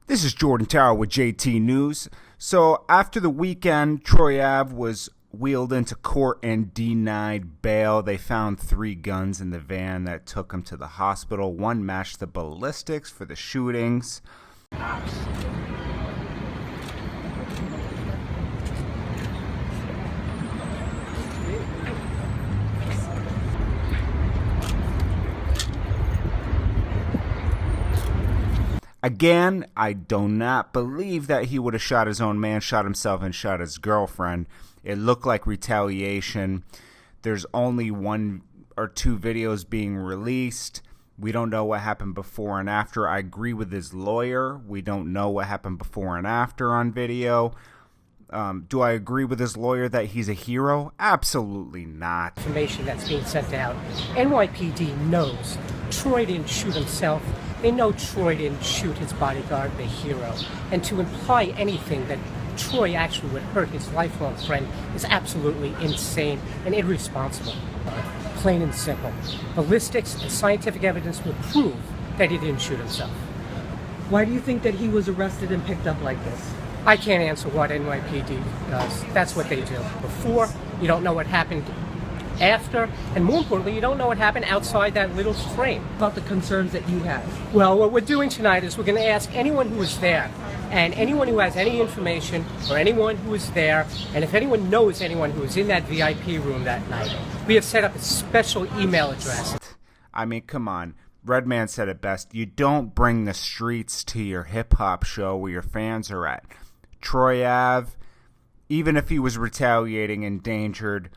This is Jordan Tower with JTNEWZ. So after the weekend, Troy Ave was wheeled into court and denied bail. They found 3 guns in the van that took him to the hospital. One matched the ballistics for the shootings. Again, I do not believe that he would have shot his own man, shot himself, and shot his girlfriend. It looked like retaliation. There's only 1 or 2 videos being released. We don't know what happened before and after. I agree with his lawyer. We don't know what happened before and after on video. Do I agree with his lawyer that he's a hero? Absolutely not. Information that's being sent out. NYPD knows Troy didn't shoot himself. They know Troy didn't shoot his bodyguard, the hero. And to imply anything that Troy actually would hurt his lifelong friend is absolutely insane and irresponsible. Plain and simple. Ballistics and scientific evidence will prove that he didn't shoot himself. Why do you think that he was arrested and picked up like this? I can't answer what NYPD does. That's what they do. Before, you don't know what happened after, and more importantly, you don't know what happened outside that little frame. About the concerns that you have? Well, what we're doing tonight is we're going to ask anyone who was there, and anyone who has any information, or anyone who was there, and if anyone knows anyone who was in that VIP room that night, we have set up a special email address. I mean, come on. Redman said it best. You don't bring the streets to your hip-hop show where your fans are at. Troy Ave, even if he was retaliating, endangered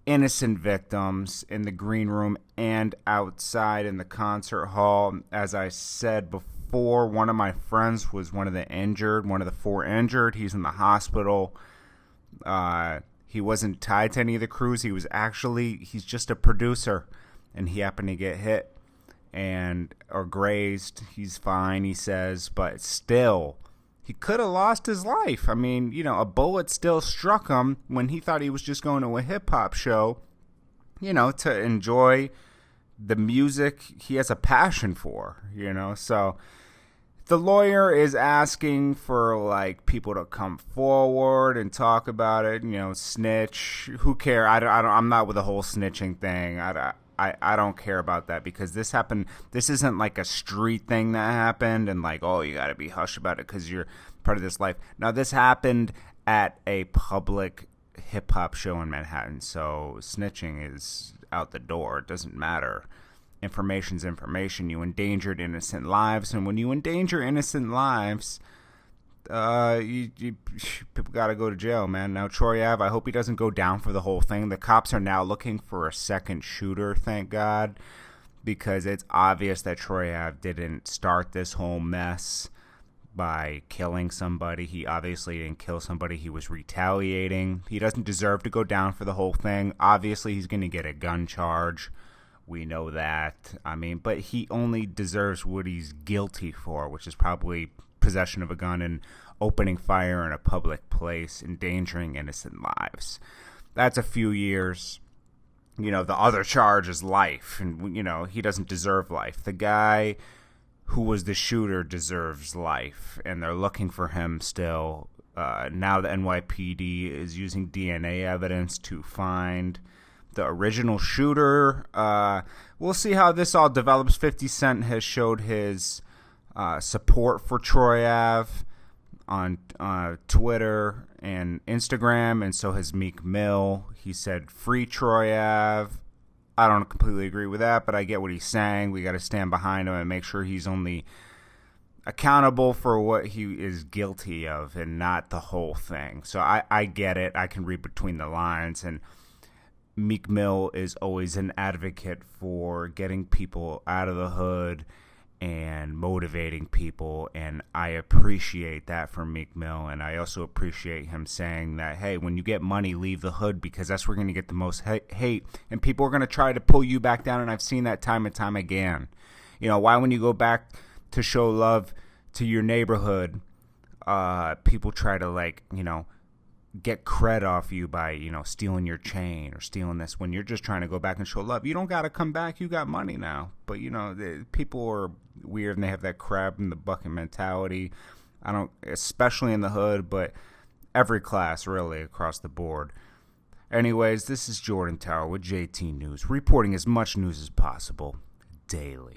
innocent victims in the green room and outside in the concert hall. As I said before, one of my friends was one of the 4 injured. He's in the hospital. He wasn't tied to any of the crews. He's just a producer, and he happened to get hit or grazed. He's fine, he says, but still, he could have lost his life. I mean, a bullet still struck him when he thought he was just going to a hip-hop show, to enjoy the music he has a passion for, So the lawyer is asking for, people to come forward and talk about it, snitch. Who cares? I'm not with the whole snitching thing. I don't care about that because this happened. This isn't like a street thing that happened and you got to be hush about it because you're part of this life. Now, this happened at a public hip-hop show in Manhattan, so snitching is out the door. It doesn't matter. Information's information. You endangered innocent lives, and when you endanger innocent lives, people got to go to jail, man. Now, Troy Ave, I hope he doesn't go down for the whole thing. The cops are now looking for a second shooter, thank God, because it's obvious that Troy Ave didn't start this whole mess by killing somebody. He obviously didn't kill somebody. He was retaliating. He doesn't deserve to go down for the whole thing. Obviously, he's going to get a gun charge. We know that. But he only deserves what he's guilty for, which is probably possession of a gun and opening fire in a public place, endangering innocent lives. That's a few years. The other charge is life, and he doesn't deserve life. The guy who was the shooter deserves life, and they're looking for him still. Now the NYPD is using DNA evidence to find the original shooter. We'll see how this all develops. 50 Cent has showed his support for Troy Ave on Twitter and Instagram, and so has Meek Mill. He said, "Free Troy Ave." I don't completely agree with that, but I get what he's saying. We got to stand behind him and make sure he's only accountable for what he is guilty of and not the whole thing. So I get it. I can read between the lines, and Meek Mill is always an advocate for getting people out of the hood and motivating people, and I appreciate that from Meek Mill. And I also appreciate him saying that, hey, when you get money, leave the hood, because that's where you're going to get the most hate, and people are going to try to pull you back down, and I've seen that time and time again. Why when you go back to show love to your neighborhood, people try to get cred off you by, stealing your chain or stealing this, when you're just trying to go back and show love. You don't got to come back. You got money now. But, people are weird and they have that crab in the bucket mentality. Especially in the hood, but every class really across the board. Anyways, this is Jordan Tower with JTNEWZ, reporting as much news as possible daily.